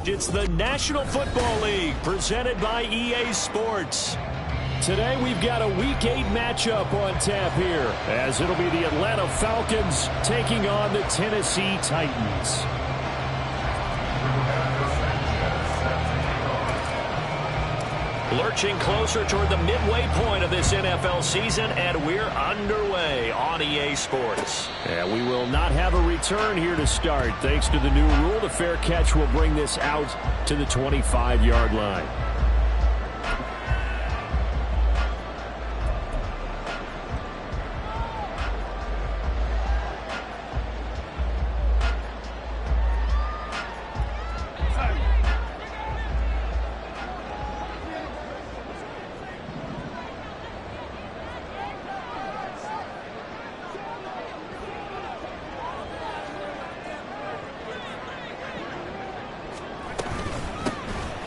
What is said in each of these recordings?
It's the National Football League presented by EA Sports. Today we've got a Week 8 matchup on tap here, as it'll be the Atlanta Falcons taking on the Tennessee Titans. Lurching closer toward the midway point of this NFL season, and we're underway on EA Sports. And we will not have a return here to start. Thanks to the new rule, the fair catch will bring this out to the 25-yard line.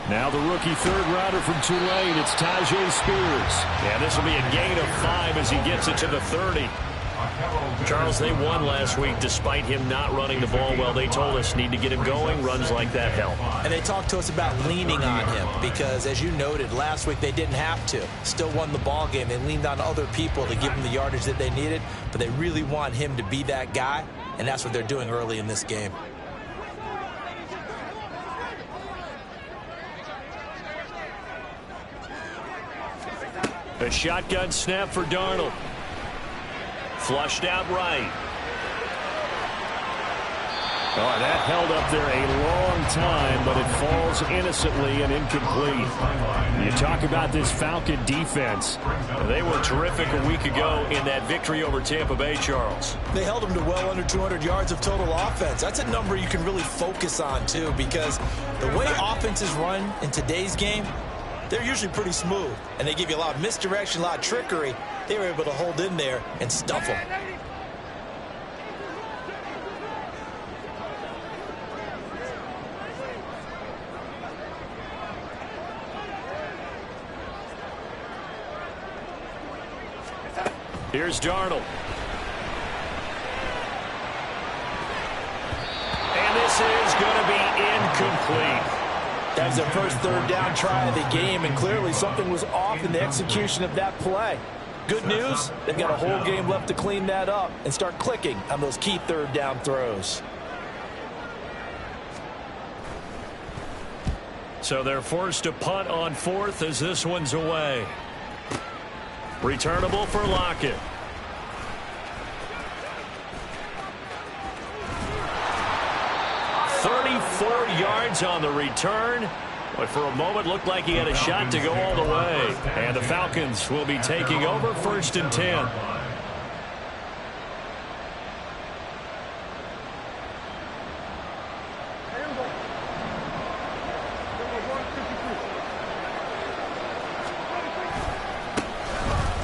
Now the rookie third-rounder from Tulane, it's Tajay Spears. And this will be a gain of 5 as he gets it to the 30. Charles, they won last week despite him not running the ball well. They told us need to get him going. Runs like that help. And they talked to us about leaning on him because, as you noted, last week they didn't have to. Still won the ball game. They leaned on other people to give them the yardage that they needed, but they really want him to be that guy, and that's what they're doing early in this game. A shotgun snap for Darnold. Flushed out right. Oh, that held up there a long time, but it falls innocently and incomplete. You talk about this Falcon defense. They were terrific a week ago in that victory over Tampa Bay, Charles. They held them to well under 200 yards of total offense. That's a number you can really focus on, too, because the way offenses run in today's game, they're usually pretty smooth, and they give you a lot of misdirection, a lot of trickery. They were able to hold in there and stuff them. Here's Darnold. And this is going to be incomplete. That was their first third down try of the game, and clearly something was off in the execution of that play. Good news, they've got a whole game left to clean that up and start clicking on those key third down throws. So they're forced to punt on fourth as this one's away. Returnable for Lockett. Yards on the return, but for a moment looked like he had a shot to go all the way. And the Falcons will be taking over 1st and 10.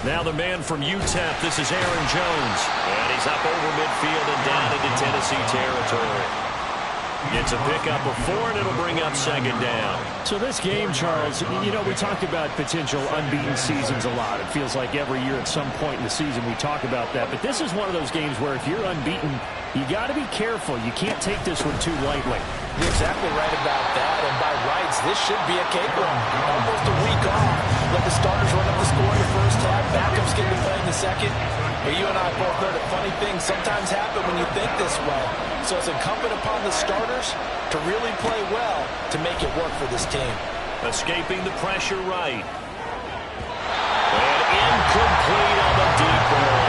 Now the man from UTEP, this is Aaron Jones. And he's up over midfield and down into Tennessee territory. It's a pickup of 4, and it'll bring up 2nd down. So this game, Charles, you know, we talk about potential unbeaten seasons a lot. It feels like every year at some point in the season we talk about that. But this is one of those games where if you're unbeaten, you got to be careful. You can't take this one too lightly. You're exactly right about that. And by rights, this should be a cakewalk. Almost a week off. Let the starters run up the score in the first half. Backups get to play in the second. But you and I both know that funny things sometimes happen when you think this way. So it's incumbent upon the starters to really play well to make it work for this team. Escaping the pressure right. And incomplete on the deep ball.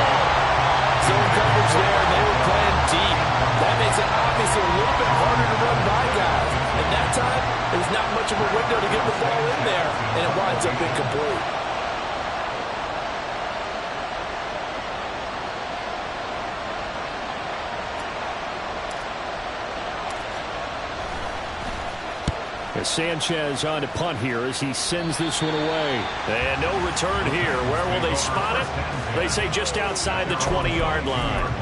Zone coverage there, and they were playing deep. That makes it obviously a little bit harder to run by guys. And that time, there's not much of a window to get the ball in there, and it winds up incomplete. Sanchez on to punt here as he sends this one away. And no return here. Where will they spot it? They say just outside the 20-yard line.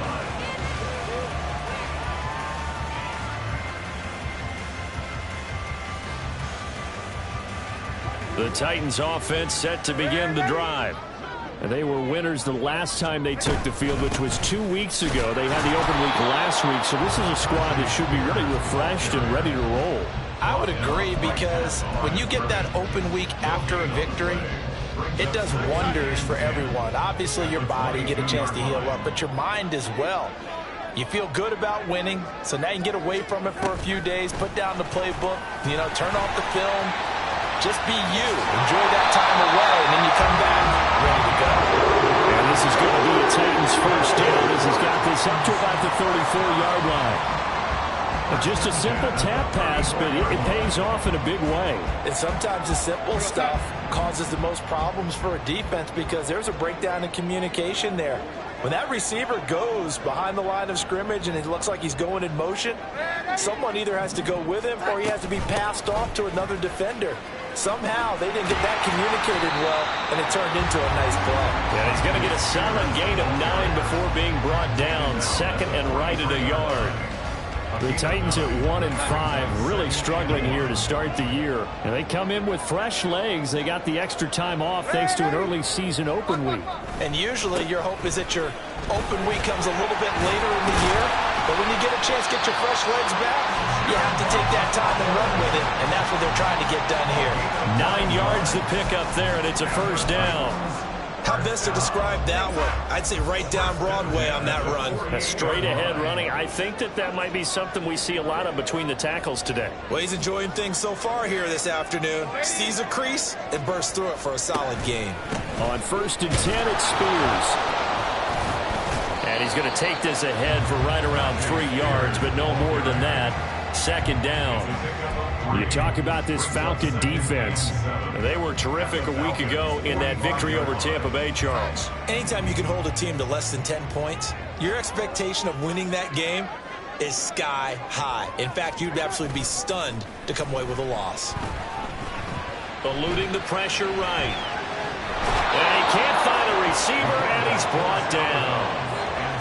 The Titans offense set to begin the drive. And they were winners the last time they took the field, which was 2 weeks ago. They had the open week last week, so this is a squad that should be really refreshed and ready to roll. I would agree, because when you get that open week after a victory, it does wonders for everyone. Obviously, your body, get a chance to heal up, but your mind as well. You feel good about winning, so now you can get away from it for a few days, put down the playbook, turn off the film, just be you. Enjoy that time away, and then you come back ready to go. And this is going to be a Titans first down as he's got this up to about the 34-yard line. Just a simple tap pass, but it pays off in a big way. And sometimes the simple stuff causes the most problems for a defense, because there's a breakdown in communication there. When that receiver goes behind the line of scrimmage and it looks like he's going in motion, someone either has to go with him or he has to be passed off to another defender. Somehow they didn't get that communicated well, and it turned into a nice play. Yeah, he's going to get a solid gain of 9 before being brought down. Second and right at a yard. The Titans at 1-5, really struggling here to start the year. And they come in with fresh legs. They got the extra time off thanks to an early season open week. And usually your hope is that your open week comes a little bit later in the year. But when you get a chance to get your fresh legs back, you have to take that time and run with it. And that's what they're trying to get done here. 9 yards to pick up there, and it's a first down. How best to describe that one? I'd say right down Broadway on that run. A straight ahead running. I think that might be something we see a lot of between the tackles today. Well, he's enjoying things so far here this afternoon. Sees a crease and bursts through it for a solid gain. On 1st and 10, it's Spears. And he's going to take this ahead for right around 3 yards, but no more than that. Second down. You talk about this Falcon defense. They were terrific a week ago in that victory over Tampa Bay, Charles. Anytime you can hold a team to less than 10 points, your expectation of winning that game is sky high. In fact, you'd absolutely be stunned to come away with a loss. Eluding the pressure right. And he can't find a receiver, and he's brought down.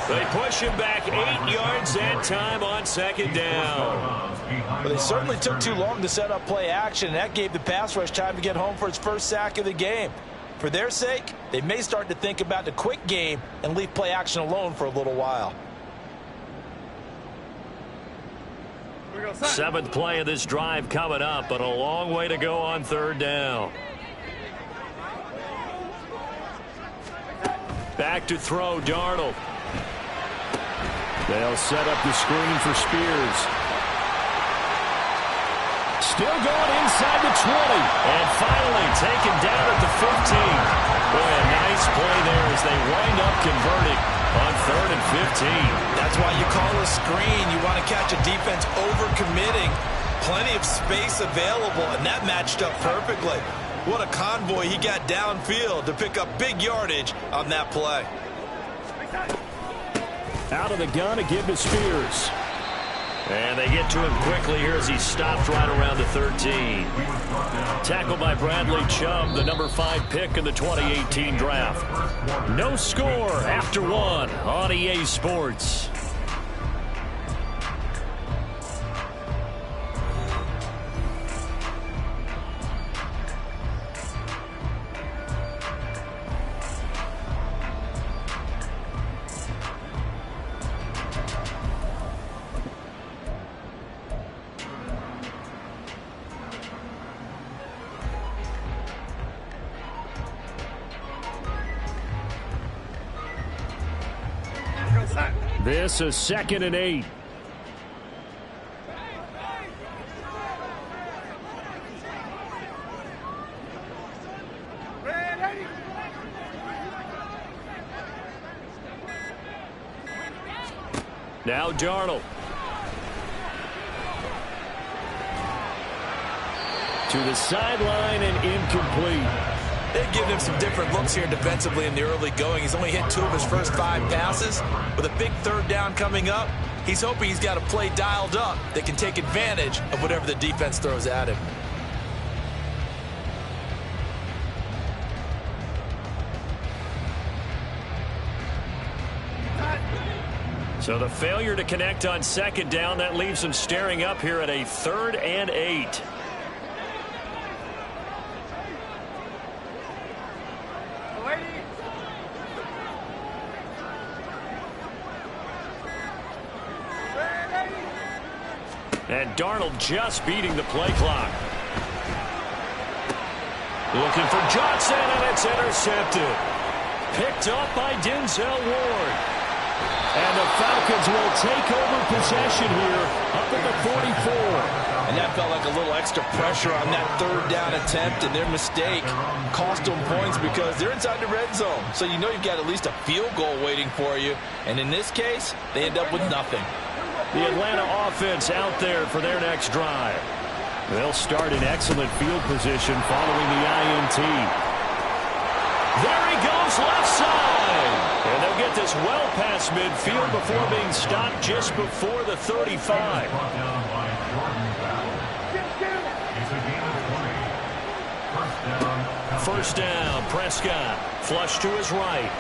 They push him back 8 yards that time on second down. Well, they certainly took too long to set up play action, and that gave the pass rush time to get home for its first sack of the game. For their sake, they may start to think about the quick game and leave play action alone for a little while. 7th play of this drive coming up, but a long way to go on third down. Back to throw, Darnold. They'll set up the screen for Spears. Still going inside the 20. And finally taken down at the 15. Boy, a nice play there as they wind up converting on 3rd and 15. That's why you call a screen. You want to catch a defense over-committing. Plenty of space available, and that matched up perfectly. What a convoy he got downfield to pick up big yardage on that play. Out of the gun to give to Spears. And they get to him quickly here as he stopped right around the 13. Tackled by Bradley Chubb, the number 5 pick in the 2018 draft. No score after 1 on EA Sports. This is 2nd and 8. Now Darnold. To the sideline and incomplete. They've given him some different looks here defensively in the early going. He's only hit 2 of his first 5 passes. With a big third down coming up, he's hoping he's got a play dialed up that can take advantage of whatever the defense throws at him. So the failure to connect on 2nd down, that leaves him staring up here at a 3rd and 8. And Darnold just beating the play clock. Looking for Johnson, and it's intercepted. Picked up by Denzel Ward. And the Falcons will take over possession here up at the 44. And that felt like a little extra pressure on that third down attempt, and their mistake cost them points because they're inside the red zone. So you know you've got at least a field goal waiting for you. And in this case, they end up with nothing. The Atlanta offense out there for their next drive. They'll start in excellent field position following the INT. There he goes, left side. And they'll get this well past midfield before being stopped just before the 35. First down, Prescott. Flush to his right.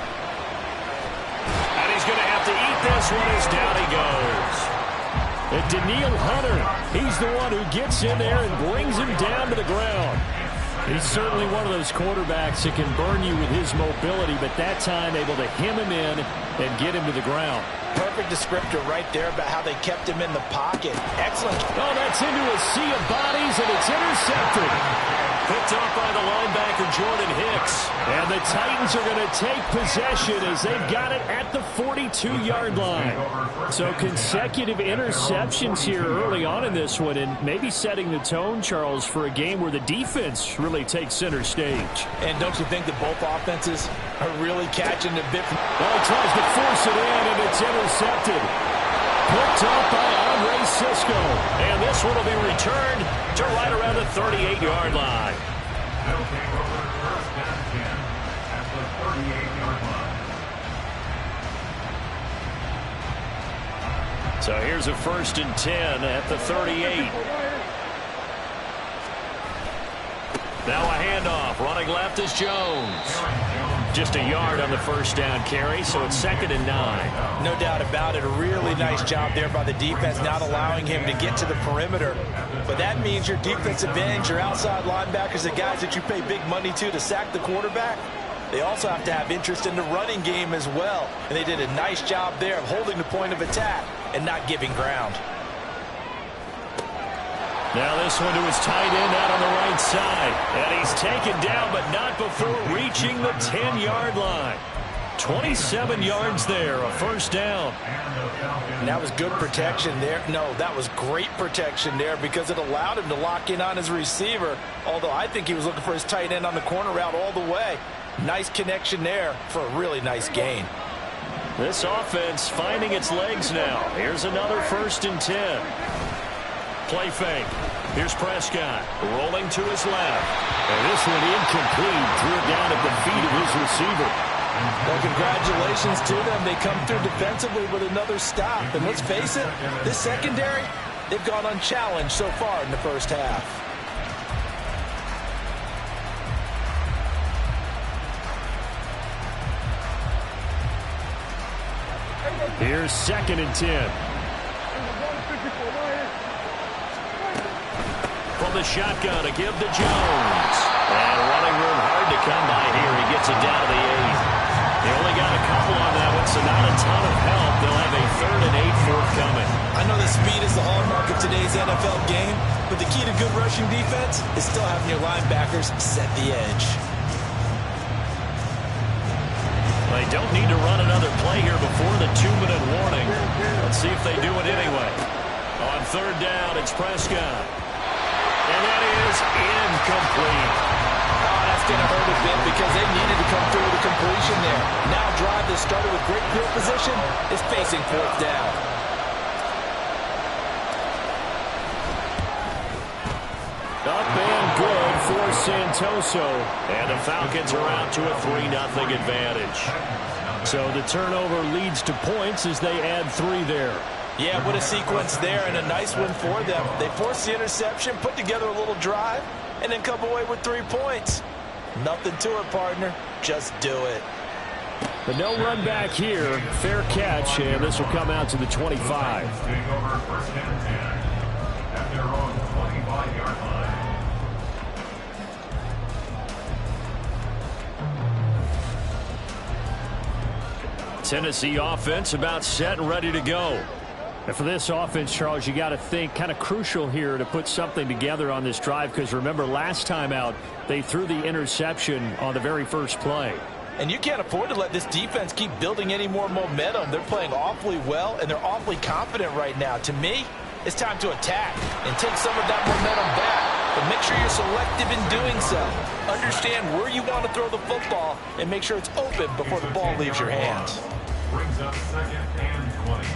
And he's going to have to eat this one as down he goes. And Daniil Hunter, he's the one who gets in there and brings him down to the ground. He's certainly one of those quarterbacks that can burn you with his mobility, but that time able to hem him in and get him to the ground. Perfect descriptor right there about how they kept him in the pocket. Excellent. Oh, that's into a sea of bodies, and it's intercepted. Picked up by the linebacker, Jordan Hicks. And the Titans are going to take possession as they've got it at the 42-yard line. So consecutive interceptions here early on in this one, and maybe setting the tone, Charles, for a game where the defense really takes center stage. And don't you think that both offenses are really catching the bit? Well, he tries to force it in, and it's intercepted. Picked up by Andre Sisco. And this one will be returned to right around the 38-yard line. So here's a 1st and 10 at the 38. Now a handoff. Running left is Jones. Just a yard on the first down carry, so it's 2nd and 9. No doubt about it. A really nice job there by the defense, not allowing him to get to the perimeter. But that means your defensive ends, your outside linebackers, the guys that you pay big money to sack the quarterback, they also have to have interest in the running game as well. And they did a nice job there of holding the point of attack and not giving ground. Now this one to his tight end out on the right side. And he's taken down, but not before reaching the 10-yard line. 27 yards there, a 1st down. And that was good protection there. No, that was great protection there because it allowed him to lock in on his receiver. Although I think he was looking for his tight end on the corner route all the way. Nice connection there for a really nice gain. This offense finding its legs now. Here's another 1st and 10. Play fake. Here's Prescott rolling to his left. And this one incomplete. Threw it down at the feet of his receiver. Well, congratulations to them. They come through defensively with another stop. And let's face it, this secondary, they've gone unchallenged so far in the first half. Here's 2nd and 10. From the shotgun to give to Jones. And running room hard to come by here. He gets it down to the 8. They only got a couple on that one, so not a ton of help. They'll have a 3rd and 8 forthcoming. I know that speed is the hallmark of today's NFL game, but the key to good rushing defense is still having your linebackers set the edge. They don't need to run another play here before the 2-minute warning. Let's see if they do it anyway. On 3rd down, it's Prescott. And that is incomplete. Oh, that's going to hurt a bit because they needed to come through with a completion there. Now a drive that started with great field position is facing 4th down. Up and good for Santoso. And the Falcons are out to a 3-0 advantage. So the turnover leads to points as they add 3 there. Yeah, what a sequence there, and a nice one for them. They forced the interception, put together a little drive, and then come away with 3 points. Nothing to it, partner. Just do it. But no run back here. Fair catch, and this will come out to the 25. Tennessee offense about set and ready to go. And for this offense, Charles, you got to think kind of crucial here to put something together on this drive, because remember last time out they threw the interception on the very first play. And you can't afford to let this defense keep building any more momentum. They're playing awfully well, and they're awfully confident right now. To me, it's time to attack and take some of that momentum back. But make sure you're selective in doing so. Understand where you want to throw the football and make sure it's open before the ball leaves your hands. Brings up 2nd and 20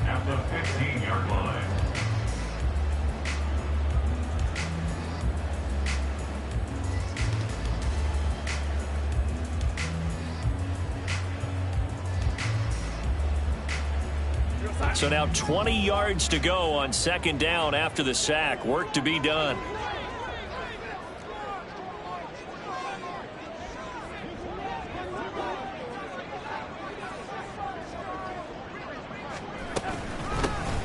at the 15-yard line. So now 20 yards to go on 2nd down after the sack. Work to be done.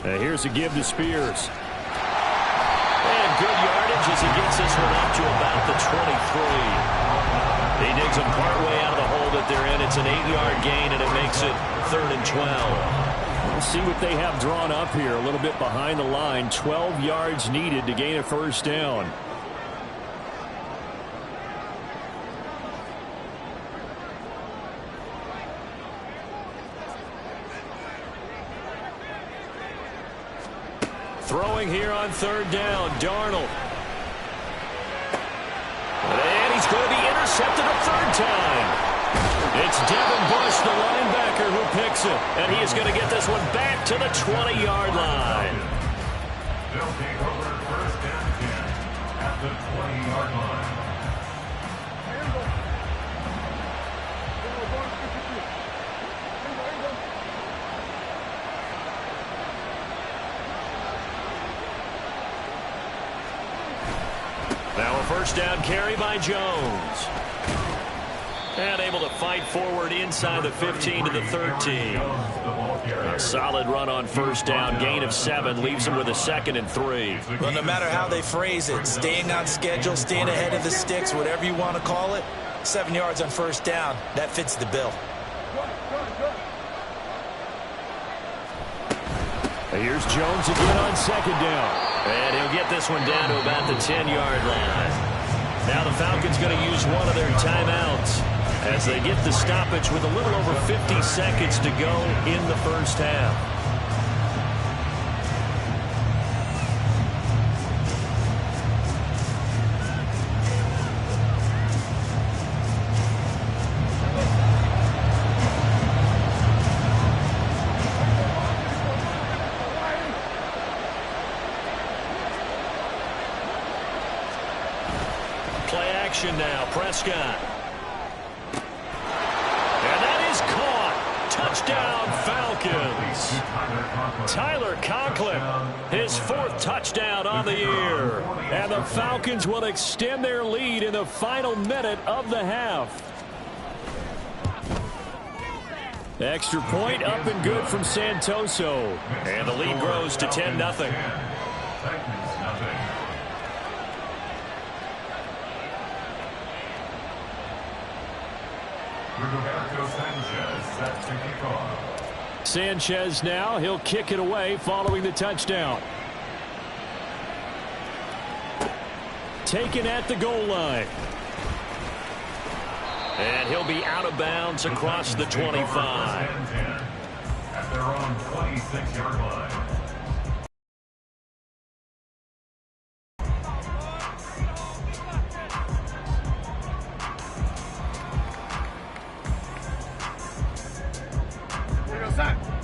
Here's a give to Spears. And good yardage as he gets this one up to about the 23. He digs them partway out of the hole that they're in. It's an 8-yard gain, and it makes it 3rd and 12. We'll see what they have drawn up here. A little bit behind the line. 12 yards needed to gain a 1st down. Throwing here on 3rd down, Darnold. And he's going to be intercepted a 3rd time. It's Devin Bush, the linebacker, who picks it. And he is going to get this one back to the 20-yard line. They'll take over 1st and 10 at the 20-yard line. Now a 1st down carry by Jones. And able to fight forward inside the 15 to the 13. A solid run on 1st down. Gain of 7 leaves him with a 2nd and 3. Well, no matter how they phrase it, staying on schedule, staying ahead of the sticks, whatever you want to call it, 7 yards on 1st down, that fits the bill. Here's Jones again on 2nd down. And he'll get this one down to about the 10-yard line. Now the Falcons going to use one of their timeouts as they get the stoppage with a little over 50 seconds to go in the 1st half. Play action now, Prescott. And that is caught. Touchdown, Falcons. Tyler Conklin, his 4th touchdown on the year. And the Falcons will extend their lead in the final minute of the half. Extra point up and good from Santoso. And the lead grows to 10-0. Sanchez now, he'll kick it away following the touchdown. Taken at the goal line. And he'll be out of bounds across the 25. At their own 26-yard line.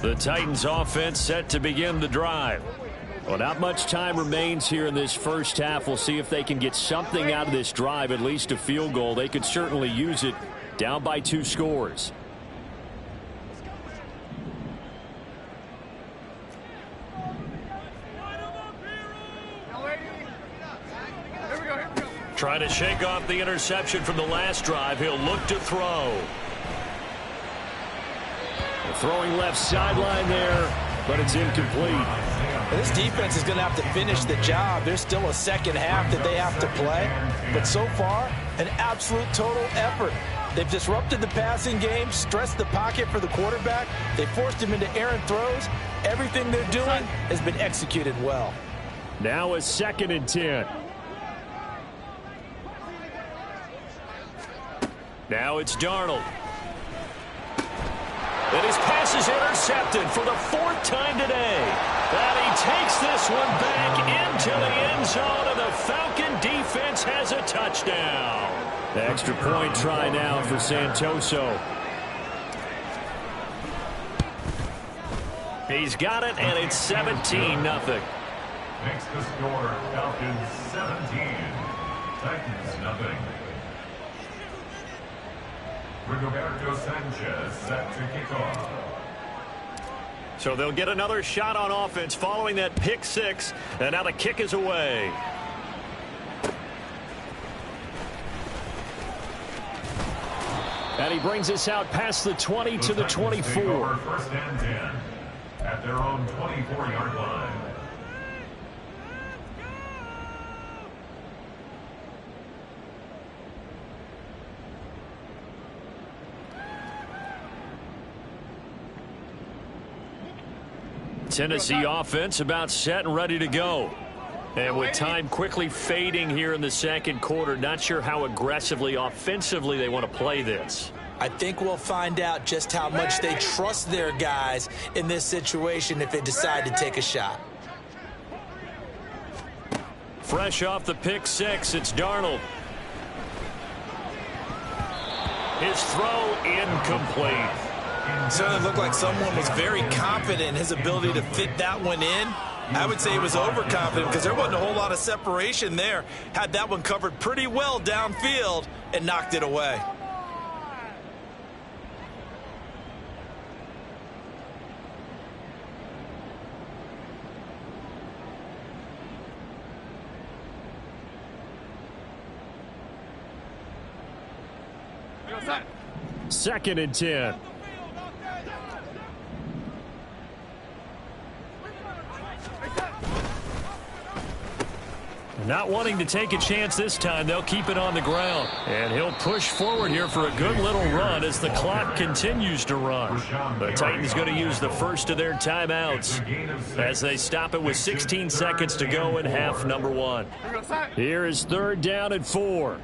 The Titans offense set to begin the drive. Well, not much time remains here in this 1st half. We'll see if they can get something out of this drive, at least a field goal. They could certainly use it down by 2 scores. Trying to shake off the interception from the last drive. He'll look to throw. Throwing left sideline there, but it's incomplete. This defense is going to have to finish the job. There's still a 2nd half that they have to play. But so far, an absolute total effort. They've disrupted the passing game, stressed the pocket for the quarterback. They forced him into errant throws. Everything they're doing has been executed well. Now a 2nd and 10. Now it's Darnold. And his pass is intercepted for the 4th time today. And he takes this one back into the end zone, and the Falcon defense has a touchdown. The extra point try now for Santoso. He's got it, and it's 17-0. Makes the score Falcons 17, Titans nothing. Rigoberto Sanchez set to kick off. So they'll get another shot on offense following that pick 6, and now the kick is away. And he brings us out past the 20 to the 24. 1st and 10 at their own 24-yard line. Tennessee offense about set and ready to go. And with time quickly fading here in the 2nd quarter, not sure how aggressively, offensively they want to play this. I think we'll find out just how much they trust their guys in this situation if they decide to take a shot. Fresh off the pick 6, it's Darnold. His throw incomplete. It certainly looked like someone was very confident in his ability to fit that one in. I would say he was overconfident because there wasn't a whole lot of separation there. Had that one covered pretty well downfield and knocked it away. Second and 10. Not wanting to take a chance this time, they'll keep it on the ground. And he'll push forward here for a good little run as the clock continues to run. The Titans going to use the first of their timeouts as they stop it with 16 seconds to go in half number 1. Here is 3rd down and 4.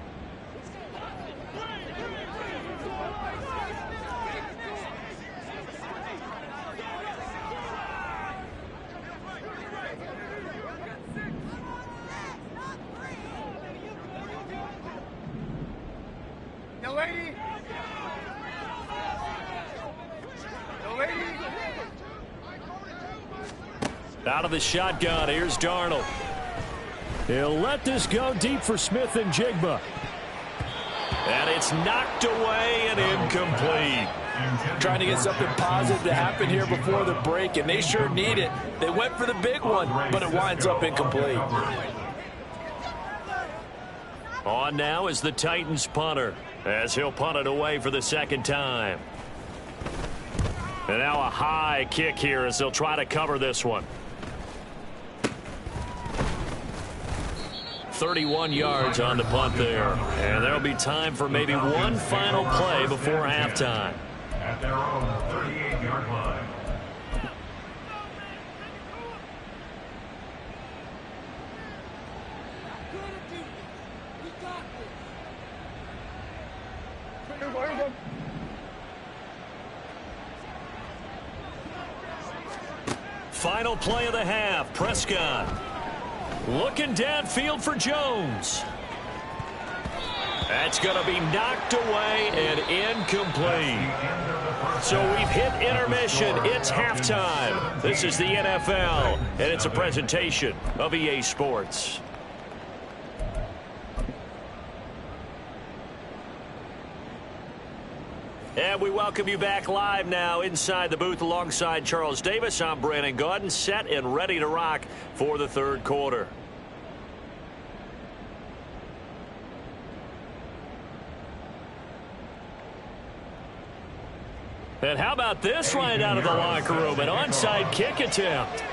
Out of the shotgun, here's Darnold. He'll let this go deep for Smith and Jigba. And it's knocked away and incomplete. Trying to get something positive to happen here before the break, and they sure need it. They went for the big one, but it winds up incomplete. On now is the Titans punter, as he'll punt it away for the 2nd time. And now a high kick here as they'll try to cover this one. 31 yards on the punt there. And there'll be time for maybe one final play before halftime. At their own 38-yard line. Final play of the half. Prescott looking downfield for Jones. That's going to be knocked away and incomplete. So we've hit intermission. It's halftime. This is the NFL, and it's a presentation of EA Sports. And we welcome you back live now inside the booth alongside Charles Davis. I'm Brandon Gaudin, set and ready to rock for the 3rd quarter. And how about this right out of the locker room? An onside kick attempt.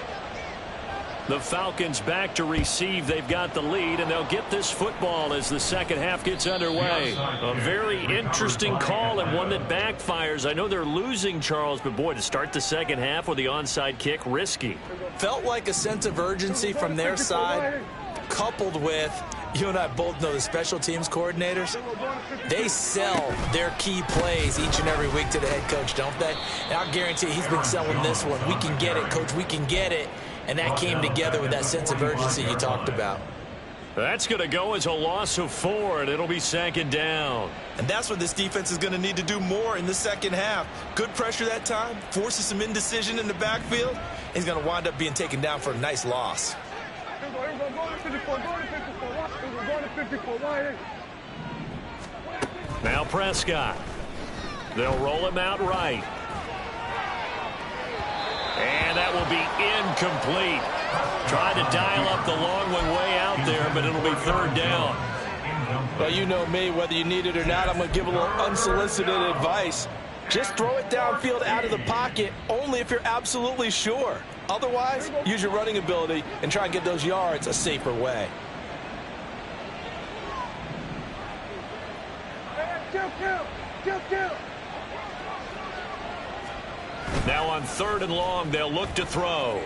The Falcons back to receive. They've got the lead, and they'll get this football as the second half gets underway. A very interesting call and one that backfires. I know they're losing, Charles, but boy, to start the second half with the onside kick, risky. Felt like a sense of urgency from their side, coupled with, you and I both know the special teams coordinators, they sell their key plays each and every week to the head coach, don't they? And I'll guarantee he's been selling this one. We can get it, coach, we can get it. And that came together with that sense of urgency you talked about. That's going to go as a loss of 4, and it'll be second down. And that's what this defense is going to need to do more in the second half. Good pressure that time, forces some indecision in the backfield. He's going to wind up being taken down for a nice loss. Now Prescott. They'll roll him out right. And that will be incomplete. Tried to dial up the long one way out there, but it'll be third down. Well, you know me, whether you need it or not, I'm going to give a little unsolicited advice. Just throw it downfield out of the pocket only if you're absolutely sure. Otherwise, use your running ability and try and get those yards a safer way. Now on 3rd and long, they'll look to throw.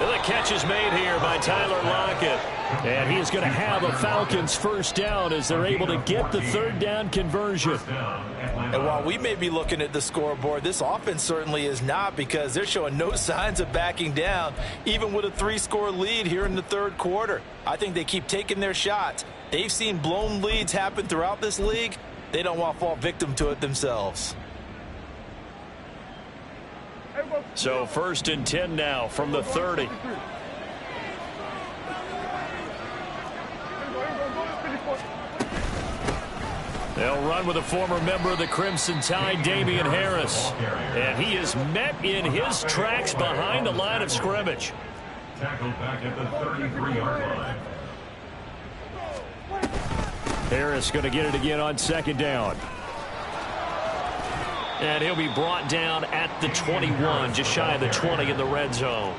And the catch is made here by Tyler Lockett. And he is going to have a Falcons first down as they're able to get the third down conversion. And while we may be looking at the scoreboard, this offense certainly is not, because they're showing no signs of backing down, even with a 3-score lead here in the third quarter. I think they keep taking their shots. They've seen blown leads happen throughout this league. They don't want to fall victim to it themselves. So 1st and 10 now from the 30. They'll run with a former member of the Crimson Tide, Damian Harris. And he is met in his tracks behind the line of scrimmage. Tackled back at the 33-yard line. Harris going to get it again on 2nd down. And he'll be brought down at the 21, just shy of the 20 in the red zone.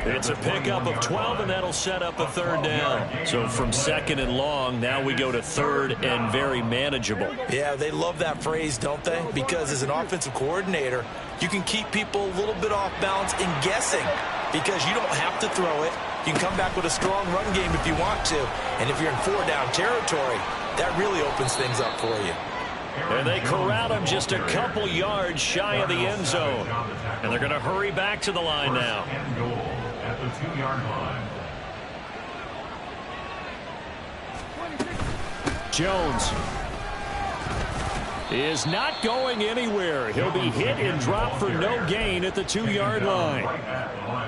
It's a pickup of 12, and that'll set up a third down. So from 2nd and long, now we go to 3rd and very manageable. Yeah, they love that phrase, don't they? Because as an offensive coordinator, you can keep people a little bit off balance and guessing, because you don't have to throw it. You can come back with a strong run game if you want to. And if you're in 4-down territory, that really opens things up for you. And they corral him just a couple yards shy of the end zone. And they're going to hurry back to the line now. And goal at the 2-yard line. Jones is not going anywhere. He'll be hit and dropped for no gain at the 2-yard line.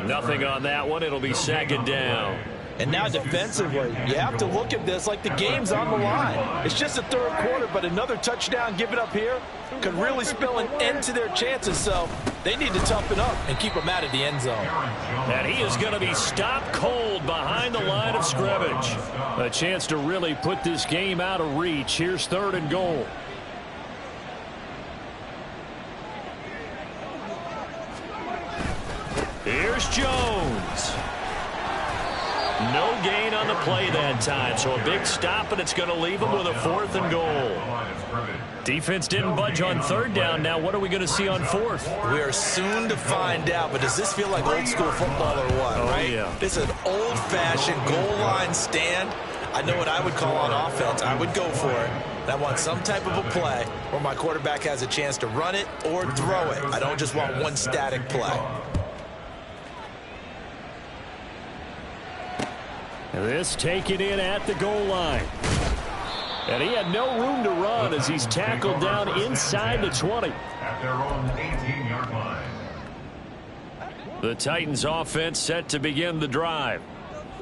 Nothing on that one. It'll be 2nd down. And now defensively, you have to look at this like the game's on the line. It's just the third quarter, but another touchdown given up here could really spell an end to their chances. So they need to toughen up and keep them out of the end zone. And he is going to be stopped cold behind the line of scrimmage. A chance to really put this game out of reach. Here's 3rd and goal. Here's Jones. No gain on the play that time, so a big stop, and it's going to leave him with a 4th and goal. Defense didn't budge on 3rd down. Now what are we going to see on 4th? We are soon to find out, but does this feel like old school football or what, right? Yeah. This is an old-fashioned goal line stand. I know what I would call on offense. I would go for it. And I want some type of a play where my quarterback has a chance to run it or throw it. I don't just want one static play. This taken in at the goal line. And he had no room to run as he's tackled down inside the 20. At their own 18-yard line. The Titans offense set to begin the drive.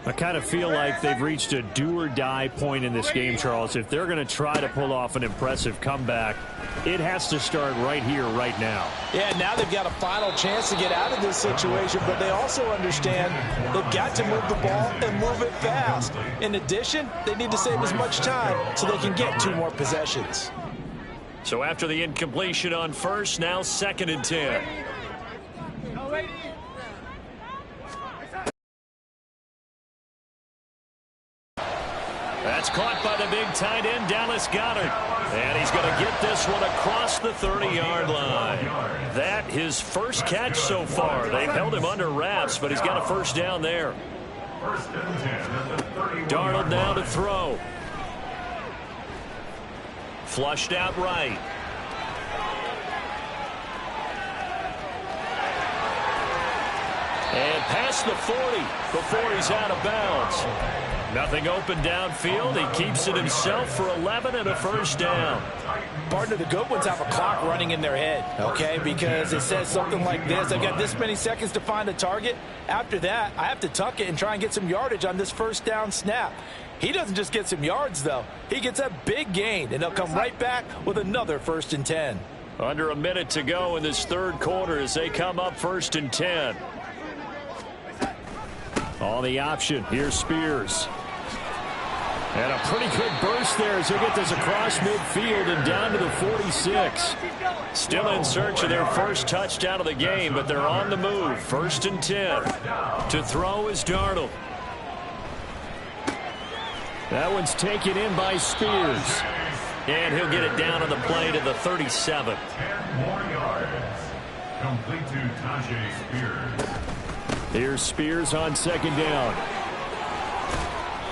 I kind of feel like they've reached a do-or-die point in this game, Charles. If they're going to try to pull off an impressive comeback, it has to start right here, right now. Yeah, now they've got a final chance to get out of this situation, but they also understand they've got to move the ball and move it fast. In addition, they need to save as much time so they can get 2 more possessions. So after the incompletion on 1st, now 2nd and 10. caught by the big tight end, Dallas Goedert. And he's going to get this one across the 30-yard line. That his first catch so far. They've held him under wraps, but he's got a first down there. Darnold now to throw. Flushed out right. And past the 40 before he's out of bounds. Nothing open downfield. He keeps it himself for 11 and a first down. Partner, the good ones have a clock running in their head, okay? Because it says something like this. I've got this many seconds to find a target. After that, I have to tuck it and try and get some yardage on this first down snap. He doesn't just get some yards, though. He gets a big gain, and he'll come right back with another 1st and 10. Under a minute to go in this third quarter as they come up 1st and 10. On the option, here's Spears. And a pretty good burst there as they get this across midfield and down to the 46. Still in search of their first touchdown of the game, but they're on the move. 1st and 10. To throw is Darnold. That one's taken in by Spears. And he'll get it down on the play to the 37. 10 more yards. Complete to Tajay Spears. Here's Spears on 2nd down.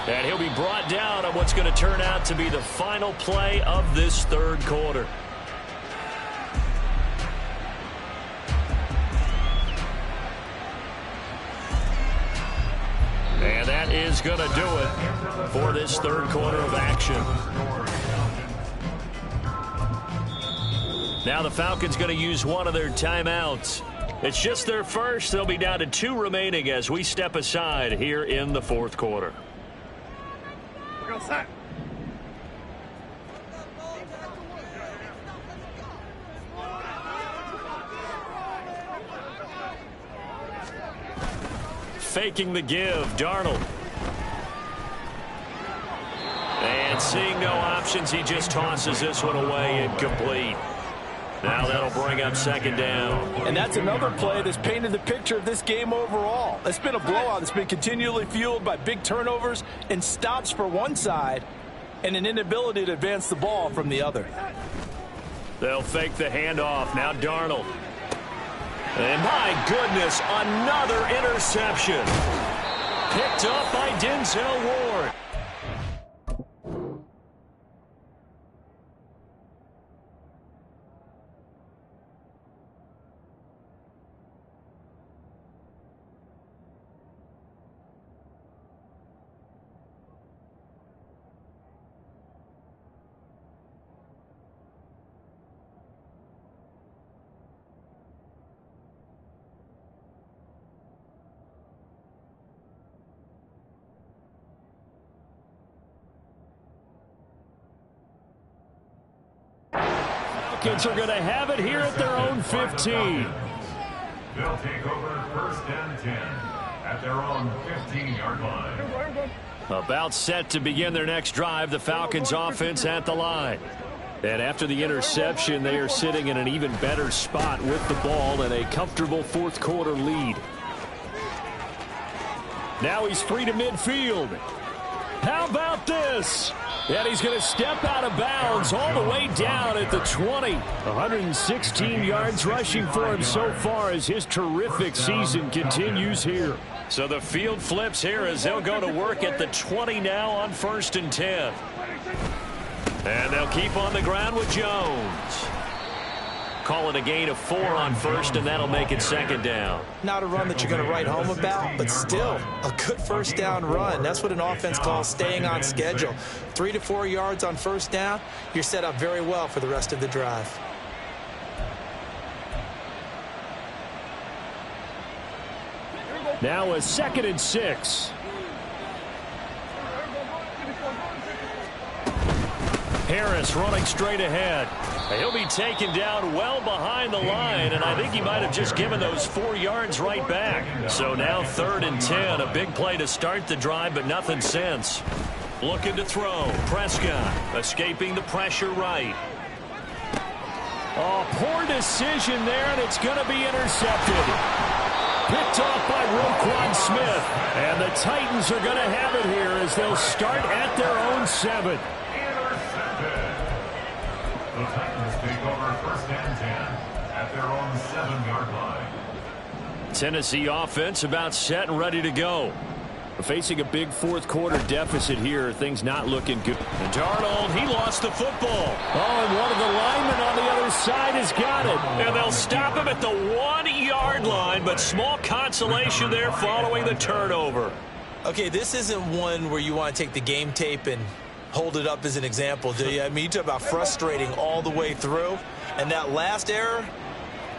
And he'll be brought down on what's going to turn out to be the final play of this third quarter. And that is going to do it for this third quarter of action. Now the Falcons going to use one of their timeouts. It's just their first. They'll be down to 2 remaining as we step aside here in the fourth quarter. Faking the give, Darnold. And seeing no options, he just tosses this one away incomplete. Now that'll bring up 2nd down. And that's another play that's painted the picture of this game overall. It's been a blowout that's been continually fueled by big turnovers and stops for one side and an inability to advance the ball from the other. They'll fake the handoff. Now Darnold. And my goodness, another interception. Picked up by Denzel Ward. Falcons are going to have it here at their own 15. They'll take over 1st and 10 at their own 15-yard line. About set to begin their next drive, the Falcons offense at the line. And after the interception, they are sitting in an even better spot with the ball and a comfortable fourth quarter lead. Now he's free to midfield. How about this? And he's going to step out of bounds all the way down at the 20. 116 yards rushing for him so far as his terrific season continues here. So the field flips here as they'll go to work at the 20 now on 1st and 10. And they'll keep on the ground with Jones. Call it a gain of 4 on 1st, and that'll make it 2nd down. Not a run that you're going to write home about, but still a good first down run. That's what an offense calls staying on schedule. 3 to 4 yards on 1st down, you're set up very well for the rest of the drive. Now a 2nd and 6. Harris running straight ahead. He'll be taken down well behind the line, and I think he might have just given those 4 yards right back. So now 3rd and 10, a big play to start the drive, but nothing since. Looking to throw. Prescott escaping the pressure right. Oh, poor decision there, and it's going to be intercepted. Picked off by Roquan Smith. And the Titans are going to have it here as they'll start at their own 7. Intercepted. The Titans take over 1st and 10 at their own 7-yard line. Tennessee offense about set and ready to go. We're facing a big fourth-quarter deficit here. Things not looking good. And Darnold, he lost the football. Oh, and one of the linemen on the other side has got it. And they'll stop him at the 1-yard line, but small consolation there following the turnover. Okay, this isn't one where you want to take the game tape and hold it up as an example, do you? I mean, you talk about frustrating all the way through. And that last error,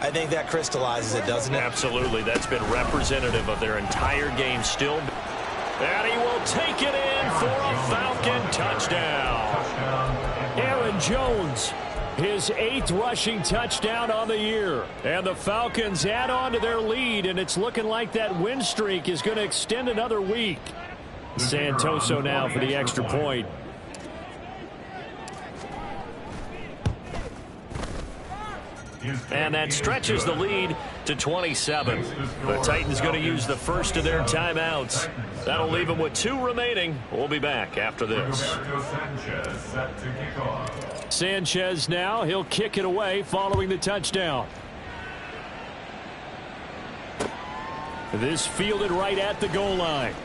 I think that crystallizes it, doesn't it? Absolutely. That's been representative of their entire game still. And he will take it in for a Falcon touchdown. Aaron Jones, his 8th rushing touchdown on the year. And the Falcons add on to their lead, and it's looking like that win streak is going to extend another week. Santoso now for the extra point. And that stretches the lead to 27. The Titans going to use the first of their timeouts. That'll leave them with 2 remaining. We'll be back after this. Sanchez now. He'll kick it away following the touchdown. This fielded right at the goal line.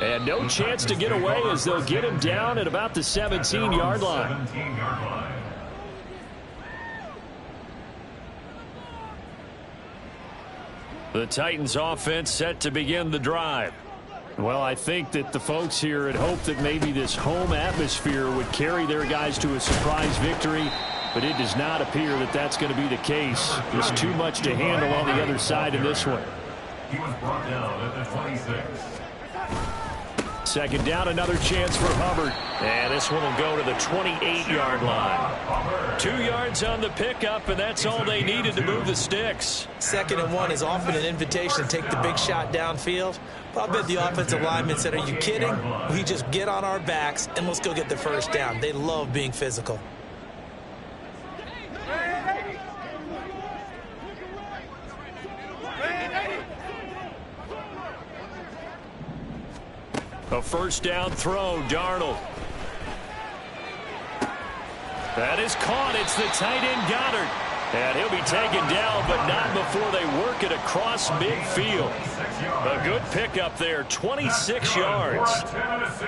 And no chance to get away as they'll get him down at about the 17-yard line. The Titans offense set to begin the drive. Well, I think that the folks here had hoped that maybe this home atmosphere would carry their guys to a surprise victory, but it does not appear that that's going to be the case. There's too much to handle on the other side in this one. He was brought down at the 26. 2nd down, another chance for Hubbard. And this one will go to the 28-yard line. 2 yards on the pickup, and that's all they needed to move the sticks. 2nd and 1 is often an invitation to take the big shot downfield. But I bet the offensive lineman said, are you kidding? We just get on our backs, and let's go get the first down. They love being physical. A 1st down throw, Darnold. That is caught. It's the tight end, Goddard. And he'll be taken down, but not before they work it across midfield. A good pickup there, 26 yards.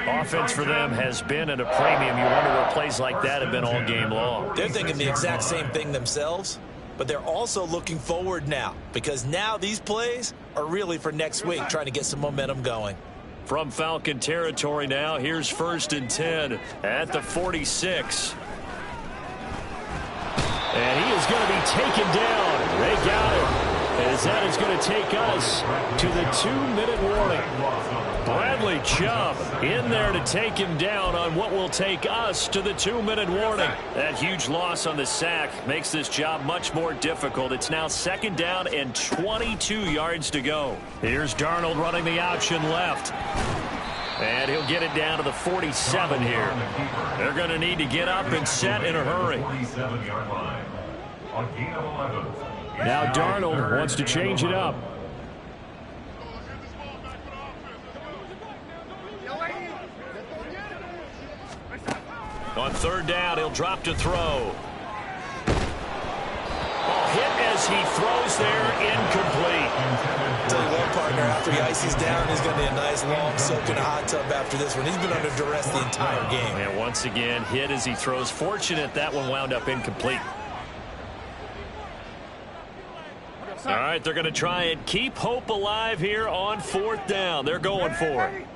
Offense for them has been at a premium. You wonder where plays like that have been all game long. They're thinking the exact same thing themselves, but they're also looking forward now, because now these plays are really for next week, trying to get some momentum going. From Falcon territory now, here's 1st and 10 at the 46. And he is going to be taken down. They got him. As that is going to take us to the 2-minute warning. Bradley Chubb in there to take him down on what will take us to the 2-minute warning. That huge loss on the sack makes this job much more difficult. It's now 2nd down and 22 yards to go. Here's Darnold running the option left. And he'll get it down to the 47 here. They're going to need to get up and set in a hurry. Now Darnold wants to change it up. On 3rd down, he'll drop to throw. Ball hit as he throws there, incomplete. Tell you what, partner, after he ices down, he's going to be a nice long soak in a hot tub after this one. He's been under duress the entire game. And once again, hit as he throws. Fortunate that one wound up incomplete. All right, they're going to try and keep hope alive here on 4th down. They're going for it.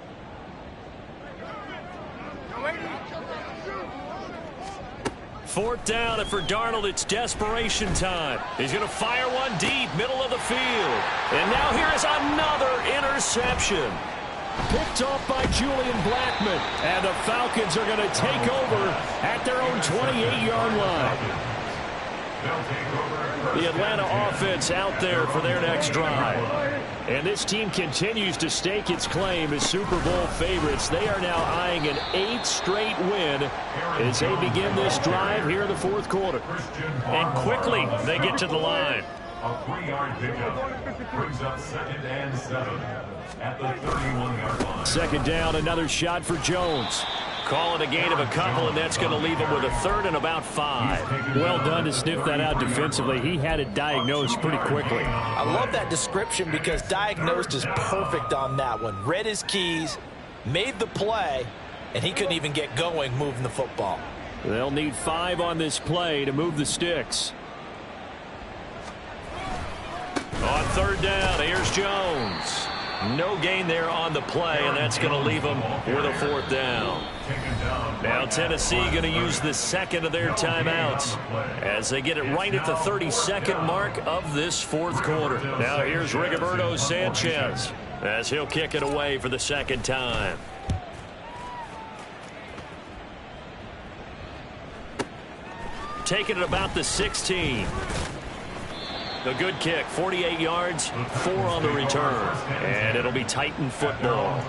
Fourth down, and for Darnold, it's desperation time. He's going to fire one deep, middle of the field. And now here is another interception. Picked off by Julian Blackmon. And the Falcons are going to take over at their own 28-yard line. The Atlanta offense out there for their next drive. And this team continues to stake its claim as Super Bowl favorites. They are now eyeing an 8th straight win as they begin this drive here in the 4th quarter. And quickly they get to the line. A 3-yard pickup brings up 2nd and 7 at the 31-yard line. Second down, another shot for Jones. Calling a gain of a couple, and that's going to leave him with a 3rd and about 5. Well done to sniff that out defensively. He had it diagnosed pretty quickly. I love that description because diagnosed is perfect on that one. Read his keys, made the play, and he couldn't even get going moving the football. They'll need 5 on this play to move the sticks. On 3rd down, here's Jones. No gain there on the play, and that's going to leave them with a 4th down. Now Tennessee going to use the 2nd of their timeouts as they get it right at the 32nd mark of this 4th quarter. Now here's Rigoberto Sanchez as he'll kick it away for the 2nd time. Taking it about the 16. A good kick, 48 yards, 4 on the return. And it'll be Titan football.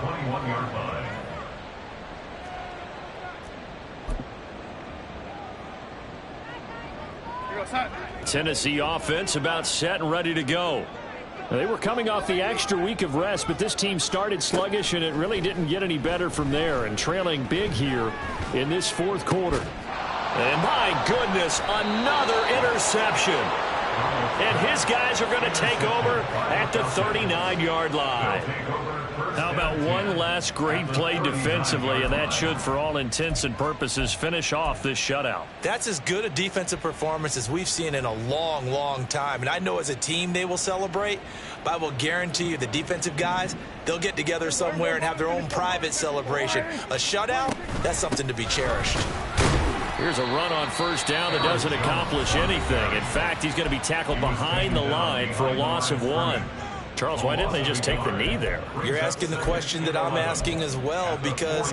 Tennessee offense about set and ready to go. They were coming off the extra week of rest, but this team started sluggish, and it really didn't get any better from there, and trailing big here in this 4th quarter. And my goodness, another interception. And his guys are going to take over at the 39-yard line. How about one last great play defensively, and that should, for all intents and purposes, finish off this shutout. That's as good a defensive performance as we've seen in a long, long time. And I know as a team they will celebrate, but I will guarantee you the defensive guys, they'll get together somewhere and have their own private celebration. A shutout, that's something to be cherished. Here's a run on 1st down that doesn't accomplish anything. In fact, he's going to be tackled behind the line for a loss of 1. Charles, why didn't they just take the knee there? You're asking the question that I'm asking as well, because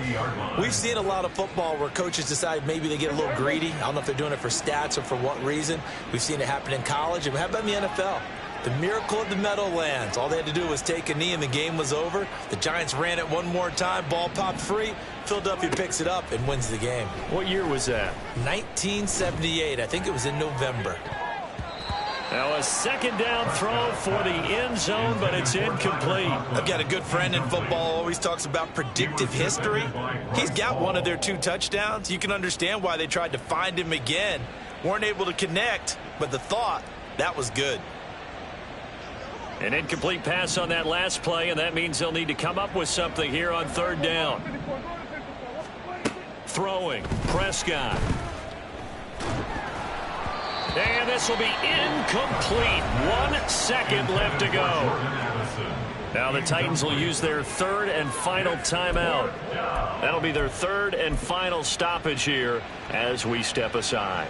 we've seen a lot of football where coaches decide maybe they get a little greedy. I don't know if they're doing it for stats or for what reason. We've seen it happen in college. And how about in the NFL? The miracle of the Meadowlands. All they had to do was take a knee and the game was over. The Giants ran it one more time. Ball popped free. Philadelphia picks it up and wins the game. What year was that? 1978. I think it was in November. Now a 2nd down throw for the end zone, but it's incomplete. I've got a good friend in football, always talks about predictive history. He's got one of their 2 touchdowns. You can understand why they tried to find him again. Weren't able to connect, but the thought, that was good. An incomplete pass on that last play, and that means they'll need to come up with something here on 3rd down. Throwing, Prescott. And this will be incomplete. 1 second left to go. Now the Titans will use their 3rd and final timeout. That'll be their 3rd and final stoppage here as we step aside.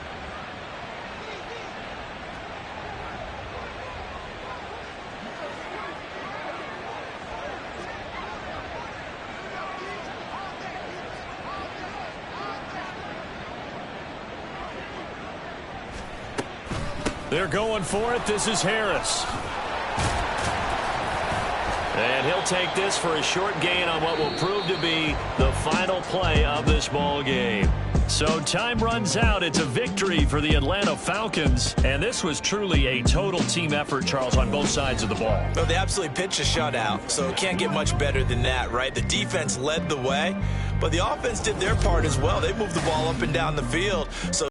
They're going for it. This is Harris. And he'll take this for a short gain on what will prove to be the final play of this ball game. So time runs out. It's a victory for the Atlanta Falcons. And this was truly a total team effort, Charles, on both sides of the ball. Well, they absolutely pitched a shutout, so it can't get much better than that, right? The defense led the way, but the offense did their part as well. They moved the ball up and down the field. So